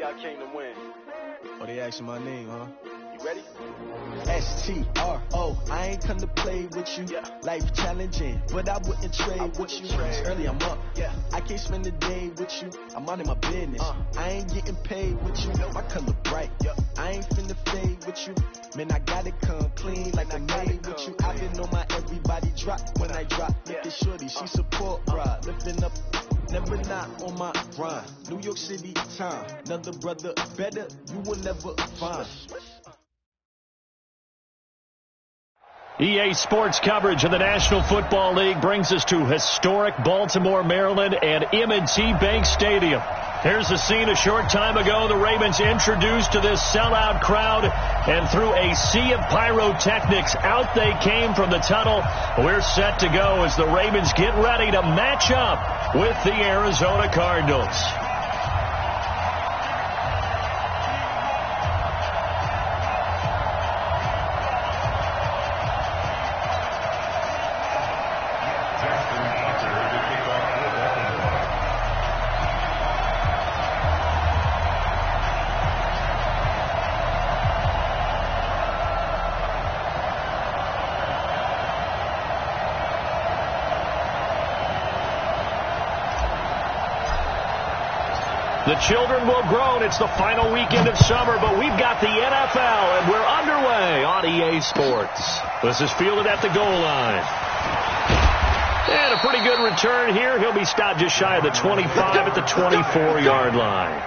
I came to win. Oh, they asking my name, huh? You ready? STRO, I ain't come to play with you. Life challenging, but I wouldn't trade with you. Early I'm up, I can't spend the day with you. I'm out in my business. I ain't getting paid with you. My color bright, I ain't finna fade with you. Man, I gotta come clean like I made with you. I been on my everybody drop when I drop. Look at shorty, she support ride, lifting up. Never not on my grind. New York City time. Another brother better, you will never find. EA Sports coverage of the National Football League brings us to historic Baltimore, Maryland, and M&T Bank Stadium. Here's the scene a short time ago. The Ravens introduced to this sellout crowd, and through a sea of pyrotechnics, out they came from the tunnel. We're set to go as the Ravens get ready to match up with the Arizona Cardinals. The children will groan. It's the final weekend of summer, but we've got the NFL, and we're underway on EA Sports. This is fielded at the goal line. And a pretty good return here. He'll be stopped just shy of the 25 at the 24-yard line.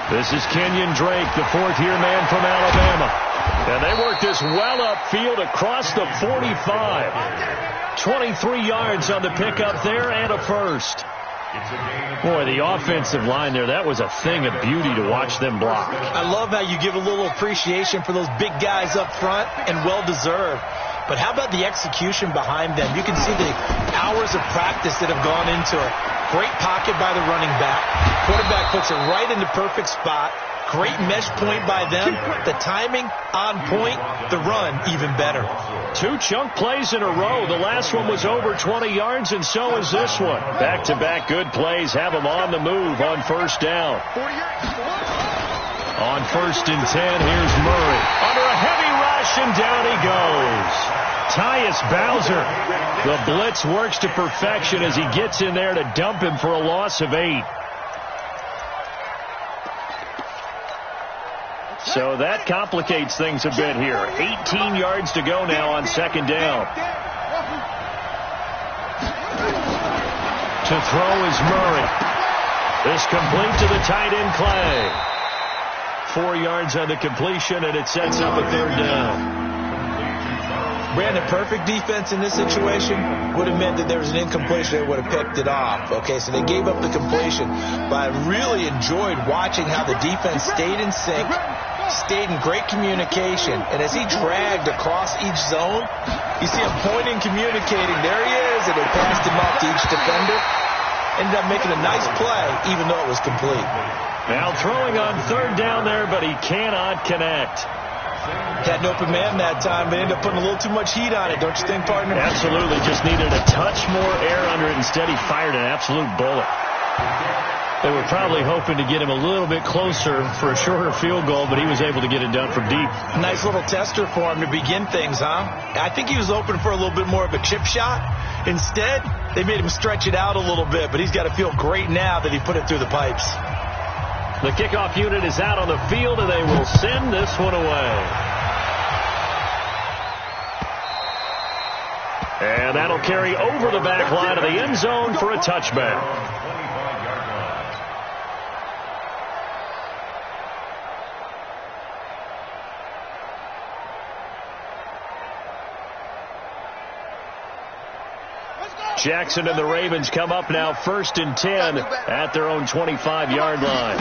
This is Kenyon Drake, the fourth-year man from Alabama. And they work this well upfield across the 45. 23 yards on the pickup there and a first. Boy, the offensive line there, that was a thing of beauty to watch them block. I love how you give a little appreciation for those big guys up front, and well-deserved. But how about the execution behind them? You can see the hours of practice that have gone into it. Great pocket by the running back. Quarterback puts it right in the perfect spot. Great mesh point by them. The timing on point. The run even better. 2 chunk plays in a row. The last one was over 20 yards, and so is this one. Back-to-back good plays have them on the move on first down. On 1st and 10, here's Murray. Under a heavy rush, and down he goes. Tyus Bowser. The blitz works to perfection as he gets in there to dump him for a loss of 8. So that complicates things a bit here. 18 yards to go now on 2nd down. To throw is Murray. This complete to the tight end Clay. 4 yards on the completion, and it sets up a 3rd down. Brandon, perfect defense in this situation would have meant that there was an incompletion. They would have picked it off. Okay, so they gave up the completion. But I really enjoyed watching how the defense stayed in sync, stayed in great communication. And as he dragged across each zone, you see him pointing, communicating. There he is, and they passed him off to each defender. Ended up making a nice play, even though it was complete. Now throwing on 3rd down there, but he cannot connect. Had an open man that time, but ended up putting a little too much heat on it, don't you think, partner? Absolutely. Just needed a touch more air under it. Instead, he fired an absolute bullet. They were probably hoping to get him a little bit closer for a shorter field goal, but he was able to get it done from deep. Nice little tester for him to begin things, huh? I think he was open for a little bit more of a chip shot. Instead, they made him stretch it out a little bit, but he's got to feel great now that he put it through the pipes. The kickoff unit is out on the field, and they will send this one away. And that'll carry over the back line of the end zone for a touchback. Jackson and the Ravens come up now 1st and 10 at their own 25-yard line.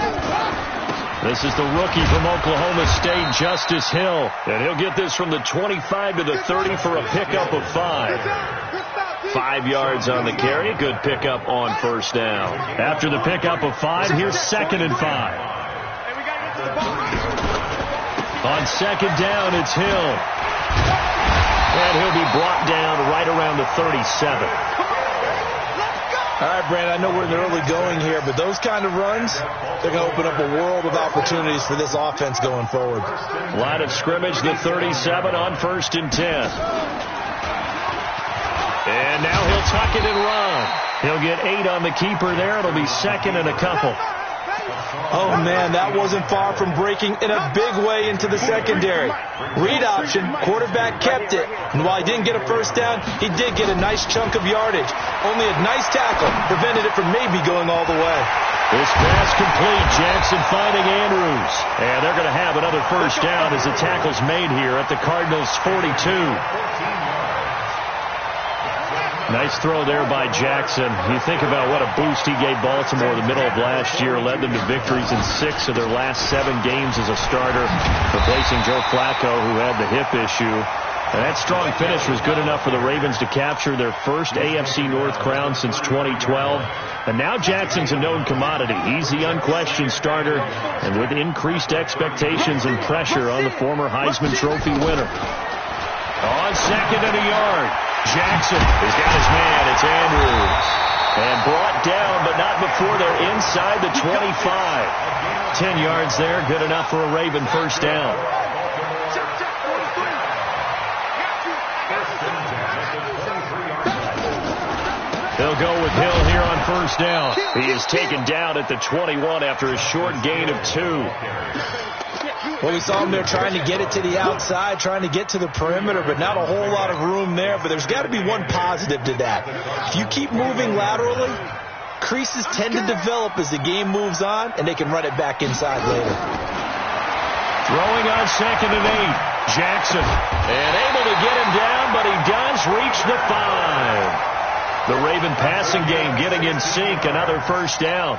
This is the rookie from Oklahoma State, Justice Hill. And he'll get this from the 25 to the 30 for a pickup of 5. 5 yards on the carry. Good pickup on first down. After the pickup of 5, here's 2nd and 5. On 2nd down, it's Hill. And he'll be brought down right around the 37. All right, Brandon, I know we're in the early going here, but those kind of runs, they're going to open up a world of opportunities for this offense going forward. Line of scrimmage, the 37 on 1st and 10. And now he'll tuck it and run. He'll get 8 on the keeper there. It'll be 2nd and a couple. Oh, man, that wasn't far from breaking in a big way into the secondary. Read option, quarterback kept it. And while he didn't get a first down, he did get a nice chunk of yardage. Only a nice tackle prevented it from maybe going all the way. This pass complete. Jackson finding Andrews. And they're going to have another first down as the tackle's made here at the Cardinals' 42. Nice throw there by Jackson. You think about what a boost he gave Baltimore in the middle of last year. Led them to victories in 6 of their last 7 games as a starter, replacing Joe Flacco, who had the hip issue. And that strong finish was good enough for the Ravens to capture their first AFC North crown since 2012. And now Jackson's a known commodity. He's the unquestioned starter, and with increased expectations and pressure on the former Heisman Trophy winner. On 2nd and a yard, Jackson has got his man. It's Andrews. And brought down, but not before they're inside the 25. 10 yards there, good enough for a Raven first down. They'll go with Hill here on first down. He is taken down at the 21 after a short gain of 2. Well, we saw him there trying to get it to the outside, trying to get to the perimeter, but not a whole lot of room there. But there's got to be one positive to that. If you keep moving laterally, creases tend to develop as the game moves on, and they can run it back inside later. Throwing on 2nd and 8. Jackson. And able to get him down, but he does reach the 5. The Raven passing game getting in sync. Another first down.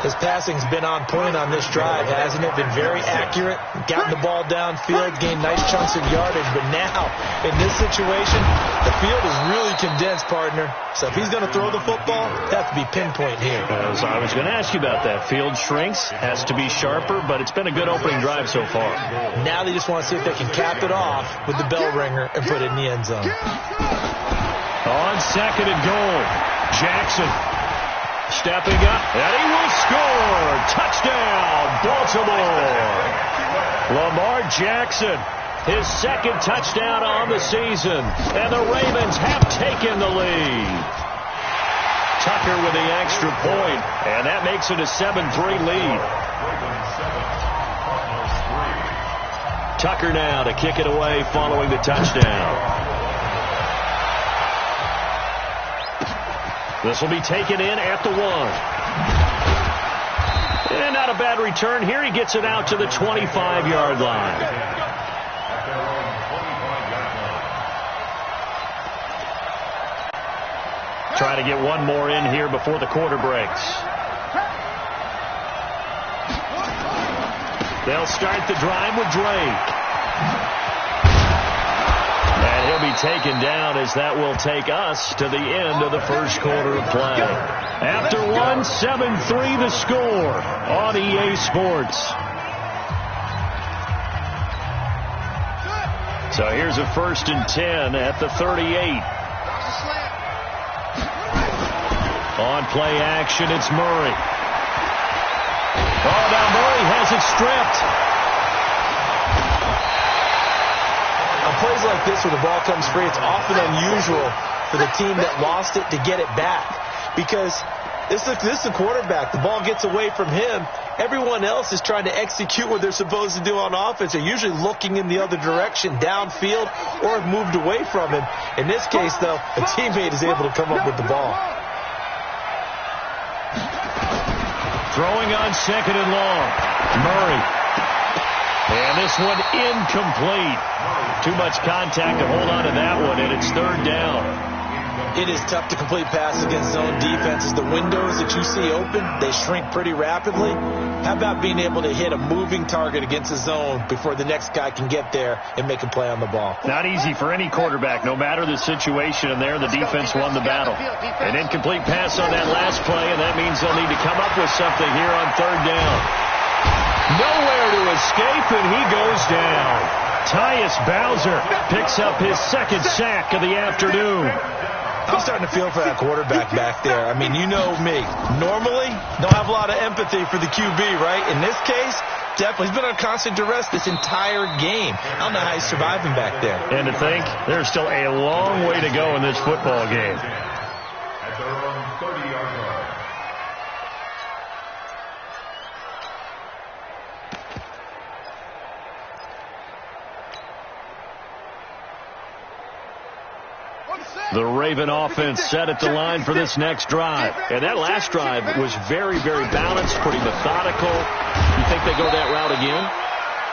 His passing's been on point on this drive, hasn't it? Been very accurate, gotten the ball downfield, gained nice chunks of yardage. But now, in this situation, the field is really condensed, partner. So if he's going to throw the football, it has to be pinpoint here. As I was going to ask you about that. Field shrinks, has to be sharper, but it's been a good opening drive so far. Now they just want to see if they can cap it off with the bell ringer and put it in the end zone. On 2nd and goal, Jackson. Stepping up, and he will score. Touchdown, Baltimore. Lamar Jackson, his 2nd touchdown on the season, and the Ravens have taken the lead. Tucker with the extra point, and that makes it a 7-3 lead. Tucker now to kick it away following the touchdown. This will be taken in at the 1. And not a bad return here. He gets it out to the 25-yard line. Try to get one more in here before the quarter breaks. They'll start the drive with Drake. And he'll be taken down as that will take us to the end of the first quarter of play. After 1, 7-3 the score on EA Sports. So here's a 1st and 10 at the 38. On play action, it's Murray. Oh, now Murray has it stripped. On plays like this where the ball comes free, it's often unusual for the team that lost it to get it back. Because this is the quarterback. The ball gets away from him. Everyone else is trying to execute what they're supposed to do on offense. They're usually looking in the other direction, downfield, or have moved away from him. In this case, though, a teammate is able to come up with the ball. Throwing on 2nd and long. Murray. And this one incomplete. Too much contact to hold on to that one, and it's 3rd down. It is tough to complete passes against zone defenses. The windows that you see open, they shrink pretty rapidly. How about being able to hit a moving target against a zone before the next guy can get there and make a play on the ball? Not easy for any quarterback, no matter the situation. And there, the defense won the battle. An incomplete pass on that last play, and that means they'll need to come up with something here on third down. Nowhere to escape, and he goes down. Tyus Bowser picks up his second sack of the afternoon. I'm starting to feel for that quarterback back there. I mean, you know me. Normally, don't have a lot of empathy for the QB, right? In this case, definitely. He's been on constant duress this entire game. I don't know how he's surviving back there. And to think, there's still a long way to go in this football game. At their own 30-yard line. The Raven offense set at the line for this next drive. And that last drive was very, very balanced, pretty methodical. You think they go that route again?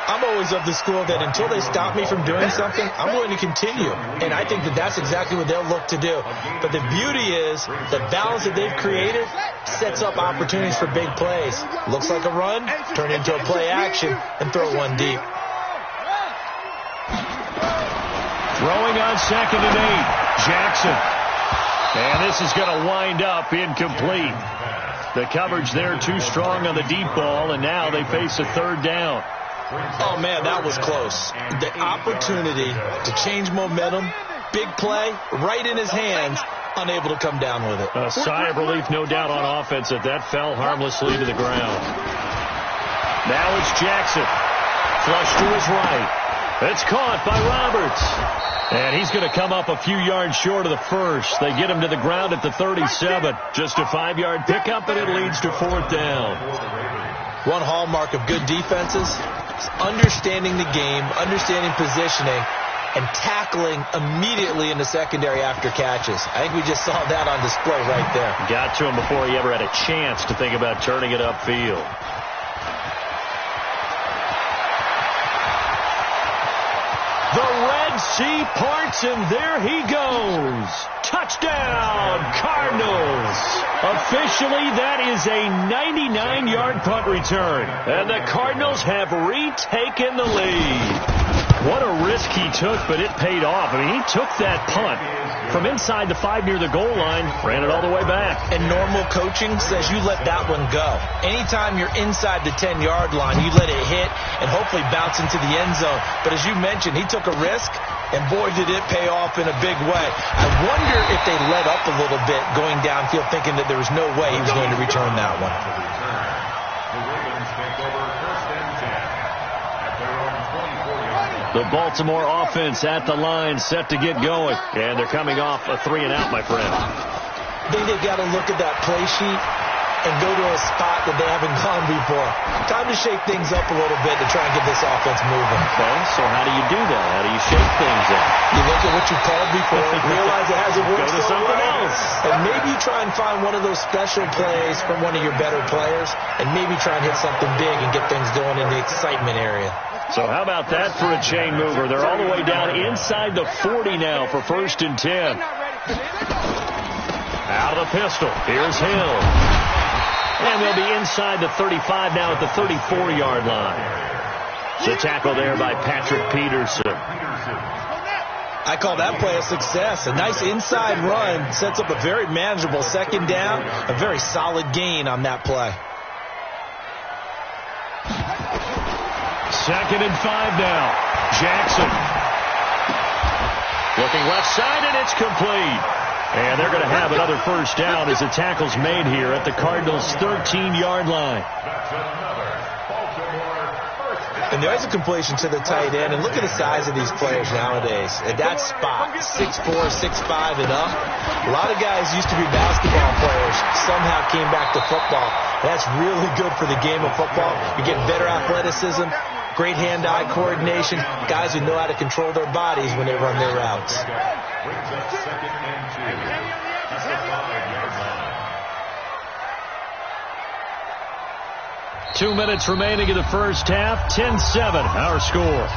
I'm always of the school that until they stop me from doing something, I'm going to continue. And I think that that's exactly what they'll look to do. But the beauty is the balance that they've created sets up opportunities for big plays. Looks like a run, turn into a play action, and throw one deep. Throwing on 2nd and 8. Jackson. And this is going to wind up incomplete. The coverage there too strong on the deep ball, and now they face a third down. Oh, man, that was close. The opportunity to change momentum, big play, right in his hands, unable to come down with it. A sigh of relief, no doubt, on offense that fell harmlessly to the ground. Now it's Jackson. Flush to his right. It's caught by Roberts. And he's going to come up a few yards short of the first. They get him to the ground at the 37. Just a 5-yard pickup, and it leads to 4th down. One hallmark of good defenses is understanding the game, understanding positioning, and tackling immediately in the secondary after catches. I think we just saw that on display right there. Got to him before he ever had a chance to think about turning it upfield. The Red Sea parts, and there he goes. Touchdown, Cardinals. Officially, that is a 99-yard punt return. And the Cardinals have retaken the lead. What a risk he took, but it paid off. I mean, he took that punt from inside the 5 near the goal line, ran it all the way back. And normal coaching says you let that one go. Anytime you're inside the 10-yard line, you let it hit and hopefully bounce into the end zone. But as you mentioned, he took a risk, and boy, did it pay off in a big way. I wonder if they let up a little bit going downfield, thinking that there was no way he was going to return that one. The Baltimore offense at the line, set to get going. And they're coming off a 3-and-out, my friend. I think they've got to look at that play sheet and go to a spot that they haven't gone before. Time to shake things up a little bit to try and get this offense moving. Okay, so how do you do that? How do you shake things up? You look at what you called before, realize it hasn't worked. Go to something else. And maybe try and find one of those special plays from one of your better players, and maybe try and hit something big and get things going in the excitement area. So how about that for a chain mover? They're all the way down inside the 40 now for 1st and 10. Out of the pistol. Here's Hill. And they'll be inside the 35 now at the 34-yard line. The tackle there by Patrick Peterson. I call that play a success. A nice inside run sets up a very manageable 2nd down. A very solid gain on that play. 2nd and 5 now. Jackson. Looking left side, and it's complete. And they're going to have another 1st down as the tackle's made here at the Cardinals' 13-yard line. And there's a completion to the tight end. And look at the size of these players nowadays. At that spot, 6'4", 6'5", and up. A lot of guys used to be basketball players, somehow came back to football. That's really good for the game of football. You get better athleticism, great hand-eye coordination, guys who know how to control their bodies when they run their routes. 2 minutes remaining in the first half. 10-7, our score.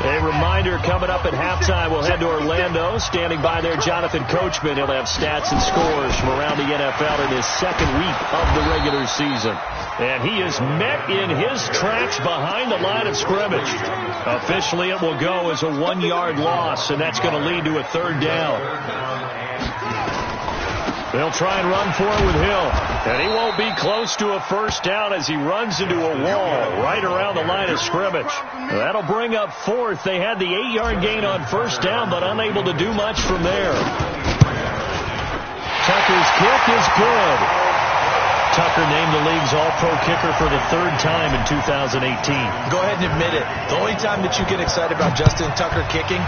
A reminder, coming up at halftime, we'll head to Orlando. Standing by there, Jonathan Coachman. He'll have stats and scores from around the NFL in his second week of the regular season. And he is met in his tracks behind the line of scrimmage. Officially, it will go as a 1-yard loss, and that's going to lead to a third down. They'll try and run for it with Hill. And he won't be close to a first down as he runs into a wall right around the line of scrimmage. That'll bring up fourth. They had the 8-yard gain on first down, but unable to do much from there. Tucker's kick is good. Tucker named the league's all-pro kicker for the third time in 2018. Go ahead and admit it. The only time that you get excited about Justin Tucker kicking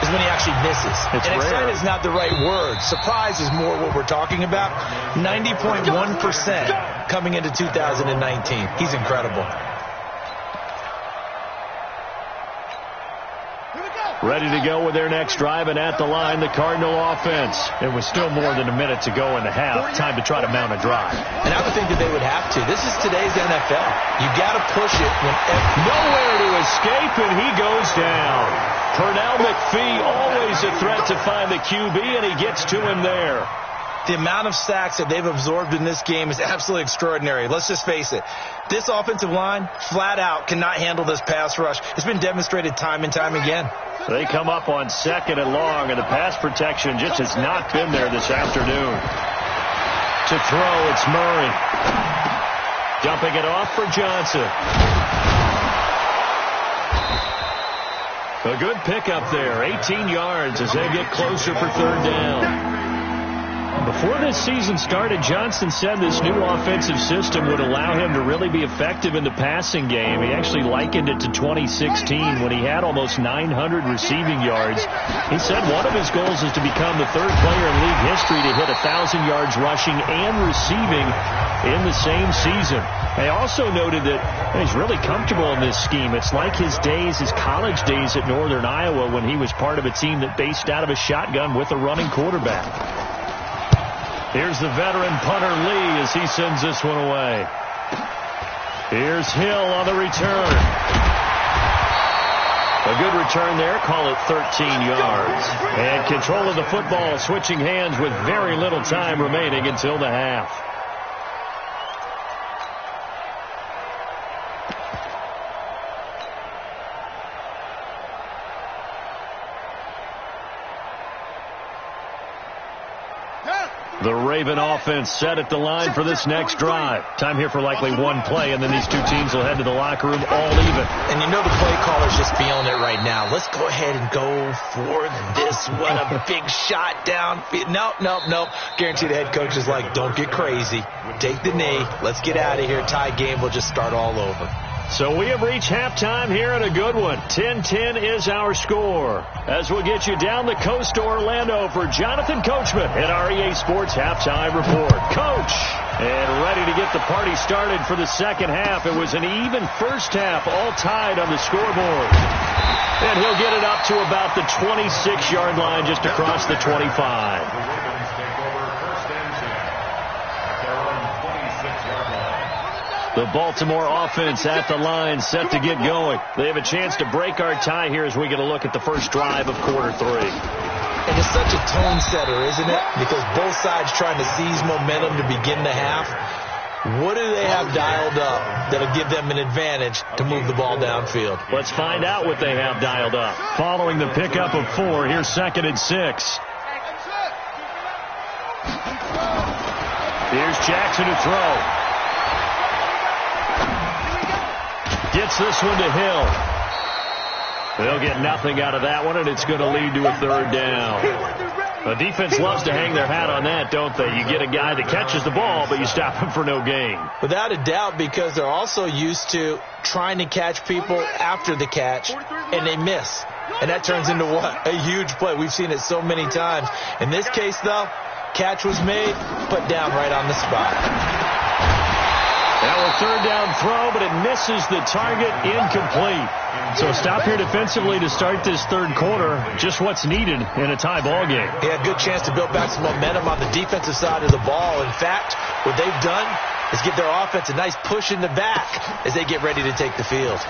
is when he actually misses. It's and rare. excited is not the right word. Surprise is more what we're talking about. 90.1% coming into 2019. He's incredible. Ready to go with their next drive, and at the line, the Cardinal offense. It was still more than a minute to go in the half. Time to try to mount a drive. And I would think that they would have to. This is today's NFL. You got to push it whenever. Nowhere to escape, and he goes down. Pernell McPhee, always a threat to find the QB, and he gets to him there. The amount of sacks that they've absorbed in this game is absolutely extraordinary. Let's just face it. This offensive line, flat out, cannot handle this pass rush. It's been demonstrated time and time again. They come up on 2nd and long, and the pass protection just has not been there this afternoon. To throw, it's Murray. Dumping it off for Johnson. A good pickup there, 18 yards as they get closer for third down. Before this season started, Johnson said this new offensive system would allow him to really be effective in the passing game. He actually likened it to 2016 when he had almost 900 receiving yards. He said one of his goals is to become the third player in league history to hit 1,000 yards rushing and receiving in the same season. They also noted that he's really comfortable in this scheme. It's like his college days at Northern Iowa when he was part of a team that based out of a shotgun with a running quarterback. Here's the veteran punter Lee as he sends this one away. Here's Hill on the return. A good return there. Call it 13 yards. And control of the football switching hands with very little time remaining until the half. The Raven offense set at the line for this next drive. Time here for likely one play, and then these two teams will head to the locker room all even. And you know the play caller's just feeling it right now. Let's go ahead and go for this. What a big shot down. Nope. Guarantee the head coach is like, don't get crazy. Take the knee. Let's get out of here. Tie game. We'll just start all over. So we have reached halftime here in a good one. 10-10 is our score. As we'll get you down the coast to Orlando for Jonathan Coachman at our EA Sports Halftime Report. Coach! And ready to get the party started for the second half. It was an even first half, all tied on the scoreboard. And he'll get it up to about the 26-yard line just across the 25. The Baltimore offense at the line, set to get going. They have a chance to break our tie here as we get a look at the first drive of quarter three. And it's such a tone setter, isn't it? Because both sides trying to seize momentum to begin the half. What do they have dialed up that'll give them an advantage to move the ball downfield? Let's find out what they have dialed up. Following the pickup of 4, here's 2nd and 6. Here's Jackson to throw. Gets this one to Hill. They'll get nothing out of that one, and it's going to lead to a third down. The defense loves to hang their hat on that, don't they? You get a guy that catches the ball, but you stop him for no gain. Without a doubt, because they're also used to trying to catch people after the catch, and they miss. And that turns into what? A huge play. We've seen it so many times. In this case, though, catch was made, put down right on the spot. Now a third down throw, but it misses the target, incomplete. So stop here defensively to start this third quarter. Just what's needed in a tie ball game. Yeah, good chance to build back some momentum on the defensive side of the ball. In fact, what they've done is give their offense a nice push in the back as they get ready to take the field.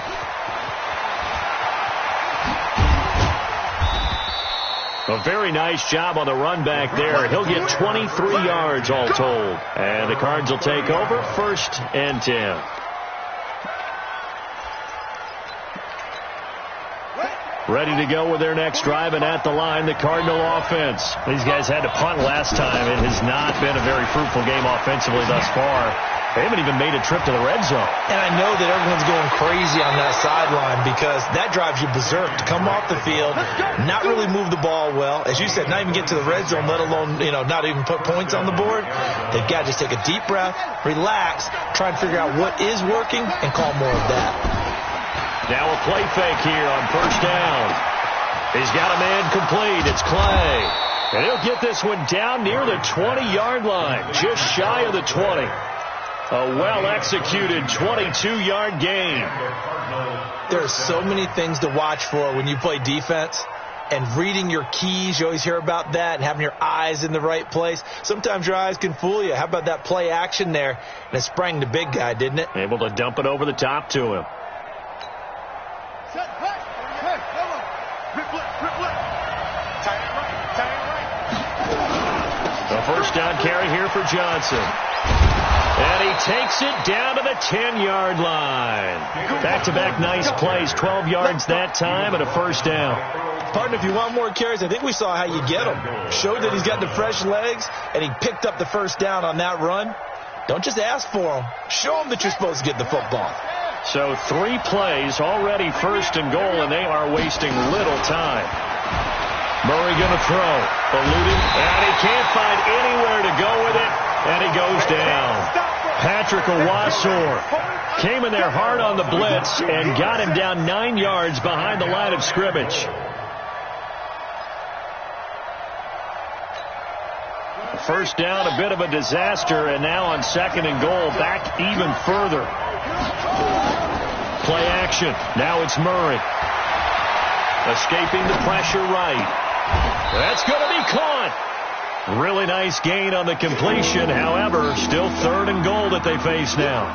A very nice job on the run back there. He'll get 23 yards all told. And the Cards will take over 1st and 10. Ready to go with their next drive, and at the line, the Cardinal offense. These guys had to punt last time. It has not been a very fruitful game offensively thus far. They haven't even made a trip to the red zone. And I know that everyone's going crazy on that sideline because that drives you berserk to come off the field, not really move the ball well. As you said, not even get to the red zone, let alone, not even put points on the board. They've got to just take a deep breath, relax, try and figure out what is working, and call more of that. Now a play fake here on 1st down. He's got a man complete. It's Clay. And he'll get this one down near the 20-yard line, just shy of the 20. A well-executed 22-yard gain. There are so many things to watch for when you play defense. And reading your keys, you always hear about that, and having your eyes in the right place. Sometimes your eyes can fool you. How about that play action there? And it sprang the big guy, didn't it? Able to dump it over the top to him. The 1st down carry here for Johnson. And he takes it down to the 10-yard line. Back-to-back nice plays, 12 yards that time and a 1st down. Partner, if you want more carries, I think we saw how you get them. Showed that he's got the fresh legs, and he picked up the 1st down on that run. Don't just ask for them. Show them that you're supposed to get the football. So 3 plays, already 1st and goal, and they are wasting little time. Murray going to throw. Eluding, and he can't find anywhere to go with it, and he goes down. Patrick Owasor came in there hard on the blitz and got him down 9 yards behind the line of scrimmage. 1st down, a bit of a disaster, and now on 2nd and goal, back even further. Play action. Now it's Murray. Escaping the pressure right. That's going to be caught. Really nice gain on the completion. However, still 3rd and goal that they face now.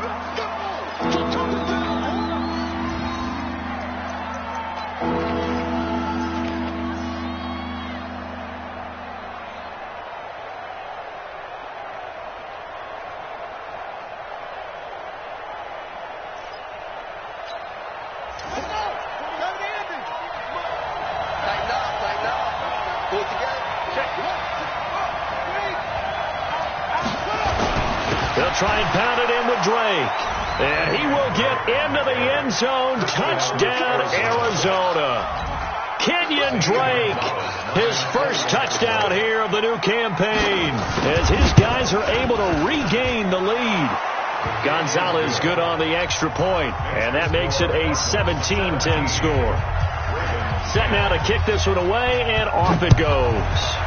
They'll try and pound it in with Drake. And he will get into the end zone. Touchdown, Arizona. Kenyon Drake, his first touchdown here of the new campaign, as his guys are able to regain the lead. Gonzalez good on the extra point, and that makes it a 17-10 score. Set now to kick this one away, and off it goes.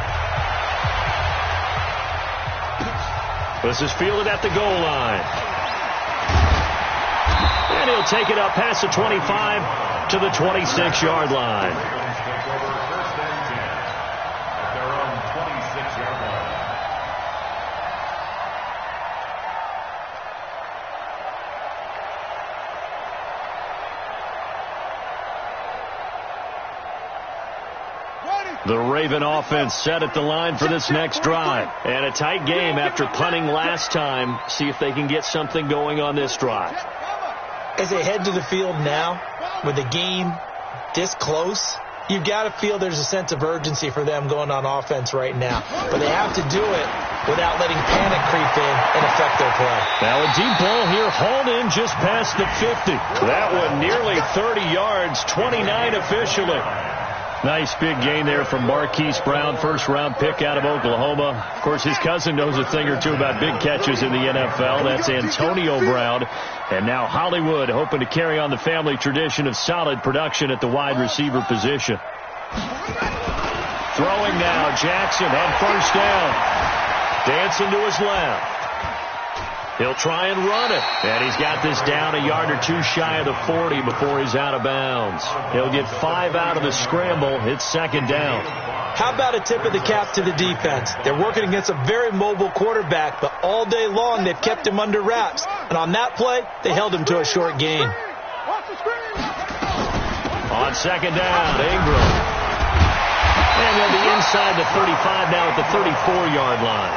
This is fielded at the goal line. And he'll take it up past the 25 to the 26-yard line. The Raven offense set at the line for this next drive. And a tight game after punting last time. See if they can get something going on this drive. As they head to the field now, with the game this close, you've got to feel there's a sense of urgency for them going on offense right now. But they have to do it without letting panic creep in and affect their play. Now a deep ball here hauled in just past the 50. That one nearly 30 yards, 29 officially. Nice big gain there from Marquise Brown, first-round pick out of Oklahoma. Of course, his cousin knows a thing or two about big catches in the NFL. That's Antonio Brown. And now Hollywood hoping to carry on the family tradition of solid production at the wide receiver position. Throwing now, Jackson had first down. Dancing to his left. He'll try and run it. And he's got this down a yard or two shy of the 40 before he's out of bounds. He'll get 5 out of the scramble. It's second down. How about a tip of the cap to the defense? They're working against a very mobile quarterback, but all day long they've kept him under wraps. And on that play, they held him to a short gain. On second down, Ingram. And they'll be inside the 35 now at the 34-yard line.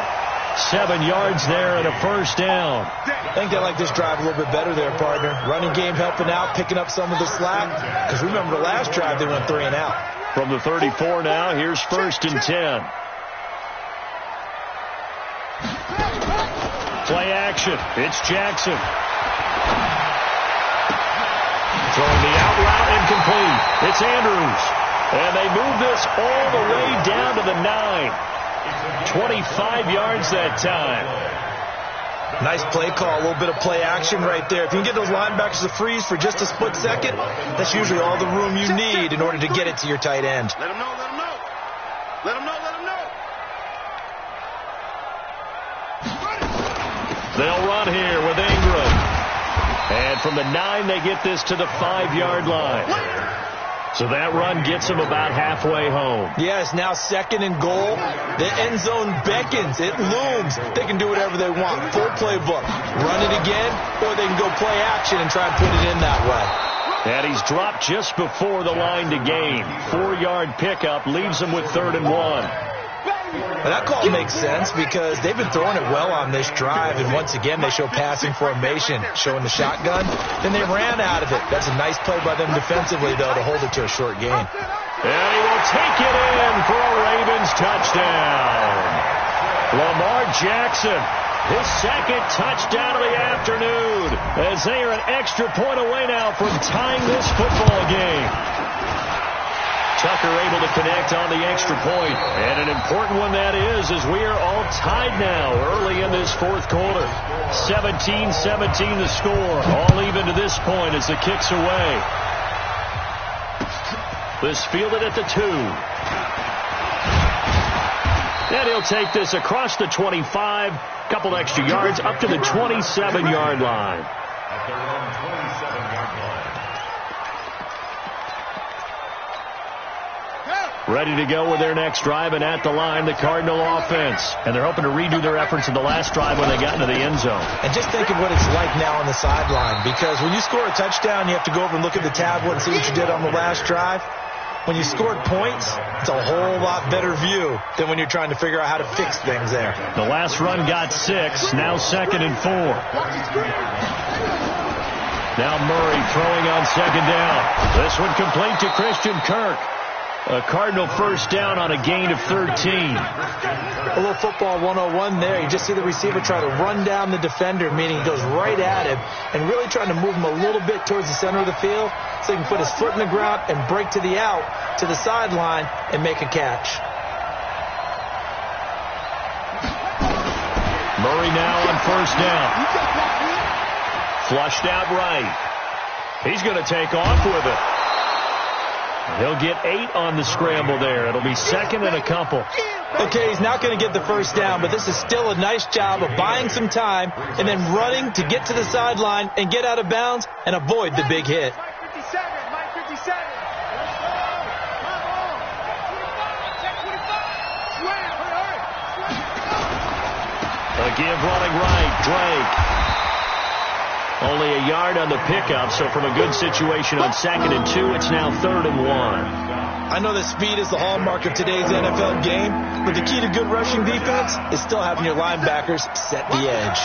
7 yards there and a first down. I think they like this drive a little bit better there, partner. Running game helping out, picking up some of the slack. Because remember the last drive, they went 3 and out. From the 34 now, here's 1st and 10. Play action. It's Jackson. Throwing the out route incomplete. It's Andrews. And they move this all the way down to the 9. 25 yards that time. Nice play call, a little bit of play action right there. If you can get those linebackers to freeze for just a split second, that's usually all the room you need in order to get it to your tight end. Let him know, let him know. Let him know, let him know. They'll run here with Ingram. And from the 9, they get this to the 5-yard line. So that run gets them about halfway home. Yes, now 2nd and goal. The end zone beckons. It looms. They can do whatever they want. Full playbook. Run it again, or they can go play action and try and put it in that way. And he's dropped just before the line to gain. 4-yard pickup leaves them with 3rd and 1. Well, that call makes sense because they've been throwing it well on this drive, and once again they show passing formation, showing the shotgun. Then they ran out of it. That's a nice play by them defensively, though, to hold it to a short gain. And he will take it in for a Ravens touchdown. Lamar Jackson, his 2nd touchdown of the afternoon, as they are an extra point away now from tying this football game. Tucker able to connect on the extra point. And an important one that is, as we are all tied now early in this 4th quarter. 17-17 the score. All even to this point as the kick's away. This fielded at the 2. And he'll take this across the 25. Couple extra yards up to the 27-yard line. At their own 27-yard line. Ready to go with their next drive, and at the line, the Cardinal offense. And they're hoping to redo their efforts in the last drive when they got into the end zone. And just think of what it's like now on the sideline, because when you score a touchdown, you have to go over and look at the tablet and see what you did on the last drive. When you scored points, it's a whole lot better view than when you're trying to figure out how to fix things there. The last run got 6, now 2nd and 4. Now Murray throwing on 2nd down. This one complete to Christian Kirk. A Cardinal first down on a gain of 13. A little football 101 there. You just see the receiver try to run down the defender, meaning he goes right at him, and really trying to move him a little bit towards the center of the field so he can put his foot in the ground and break to the out, to the sideline, and make a catch. Murray now on first down. Flushed out right. He's going to take off with it. He'll get 8 on the scramble there. It'll be 2nd and a couple. Okay, he's not going to get the first down, but this is still a nice job of buying some time and then running to get to the sideline and get out of bounds and avoid the big hit. A give running right, Drake. Only a yard on the pickup, so from a good situation on 2nd and 2, it's now 3rd and 1. I know that speed is the hallmark of today's NFL game, but the key to good rushing defense is still having your linebackers set the edge.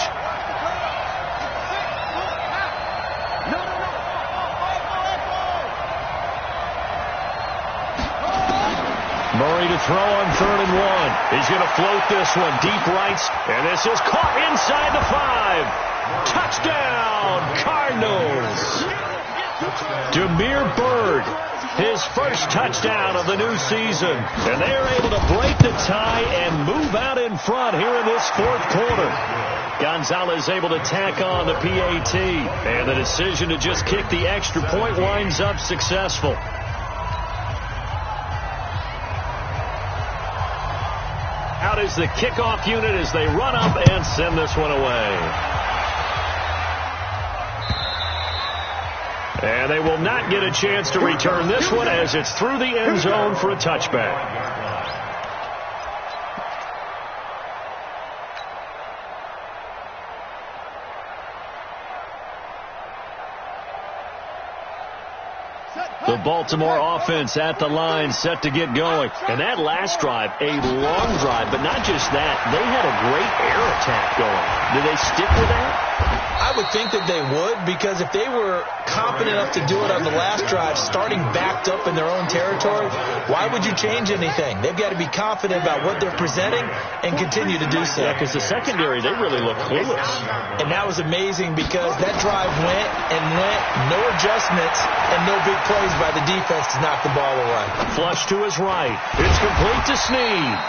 Murray to throw on 3rd and 1. He's going to float this one deep right, and this is caught inside the 5. Touchdown, Cardinals. Damiere Byrd, his first touchdown of the new season. And they're able to break the tie and move out in front here in this 4th quarter. Gonzalez able to tack on the PAT. And the decision to just kick the extra point winds up successful. Out is the kickoff unit as they run up and send this one away. And they will not get a chance to return this one as it's through the end zone for a touchback. Set. The Baltimore offense at the line, set to get going. And that last drive, a long drive, but not just that. They had a great air attack going. Do they stick with that? I would think that they would, because if they were confident enough to do it on the last drive, starting backed up in their own territory, why would you change anything? They've got to be confident about what they're presenting and continue to do so. Yeah, because the secondary, they really look clueless. And that was amazing because that drive went and went, no adjustments, and no big plays by the defense to knock the ball away. Flush to his right. It's complete to Snead.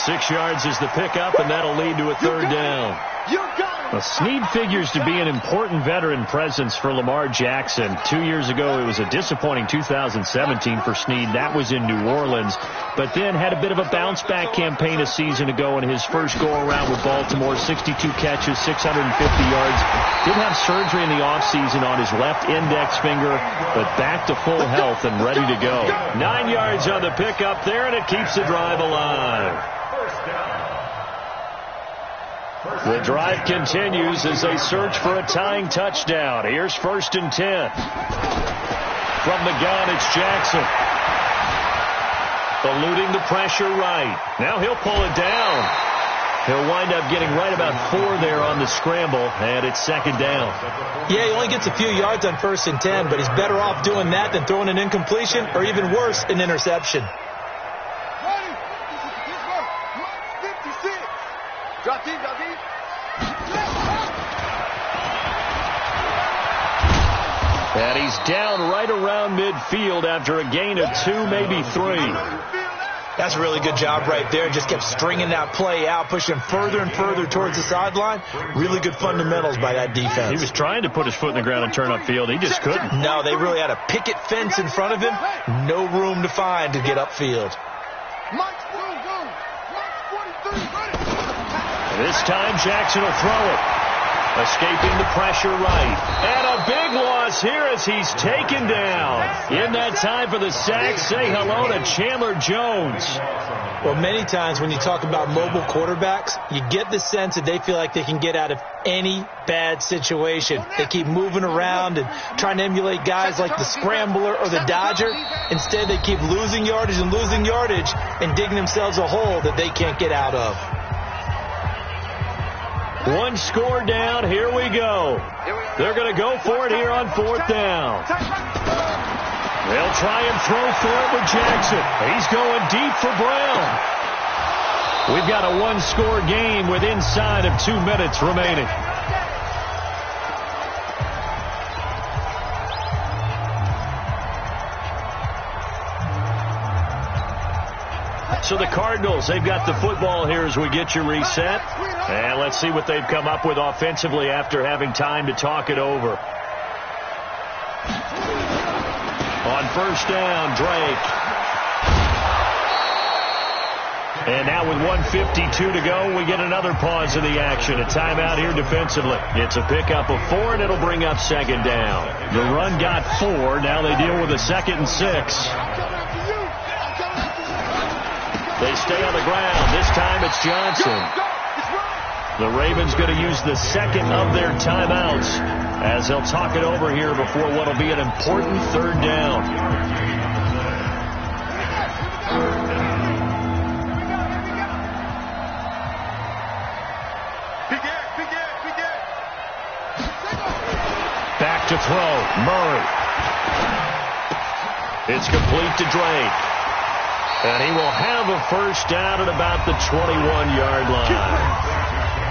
6 yards is the pickup, and that'll lead to a third down. Well, Snead figures to be an important veteran presence for Lamar Jackson. 2 years ago, it was a disappointing 2017 for Snead. That was in New Orleans, but then had a bit of a bounce-back campaign a season ago in his first go-around with Baltimore. 62 catches, 650 yards. Did have surgery in the offseason on his left index finger, but back to full health and ready to go. 9 yards on the pickup there, and it keeps the drive alive. The drive continues as they search for a tying touchdown. Here's 1st and 10. From the gun, it's Jackson. Eluding the pressure right. Now he'll pull it down. He'll wind up getting right about 4 there on the scramble, and it's 2nd down. Yeah, he only gets a few yards on 1st and 10, but he's better off doing that than throwing an incompletion, or even worse, an interception. And he's down right around midfield after a gain of 2, maybe 3. That's a really good job right there. Just kept stringing that play out, pushing further and further towards the sideline. Really good fundamentals by that defense. He was trying to put his foot in the ground and turn upfield. He just couldn't. No, they really had a picket fence in front of him. No room to find to get upfield. This time Jackson will throw it. Escaping the pressure right. And a big loss here as he's taken down. In that time for the sack, say hello to Chandler Jones. Well, many times when you talk about mobile quarterbacks, you get the sense that they feel like they can get out of any bad situation. They keep moving around and trying to emulate guys like the Scrambler or the Dodger. Instead, they keep losing yardage and digging themselves a hole that they can't get out of. 1 score down. Here we go. They're going to go for it here on 4th down. They'll try and throw for it with Jackson. He's going deep for Brown. We've got a 1-score game with inside of 2 minutes remaining. So the Cardinals, they've got the football here as we get you reset. And let's see what they've come up with offensively after having time to talk it over. On 1st down, Drake. And now with 1:52 to go, we get another pause in the action. A timeout here defensively. It's a pickup of 4, and it'll bring up 2nd down. The run got 4. Now they deal with a 2nd and 6. They stay on the ground. This time it's Johnson. The Ravens going to use the 2nd of their timeouts as they'll talk it over here before what will be an important 3rd down. Back to throw. Murray. It's complete to Drake. And he will have a 1st down at about the 21-yard line.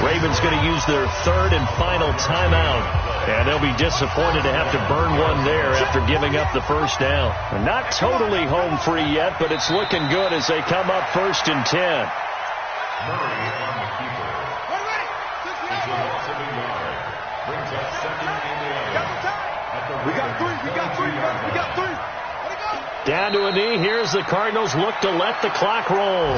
Ravens going to use their 3rd and final timeout. And they'll be disappointed to have to burn one there after giving up the 1st down. They're not totally home free yet, but it's looking good as they come up 1st and 10. Murray on the keeper. It's a loss of a yard. Brings up 2nd and 11. We got 3. Down to a knee. Here's the Cardinals look to let the clock roll.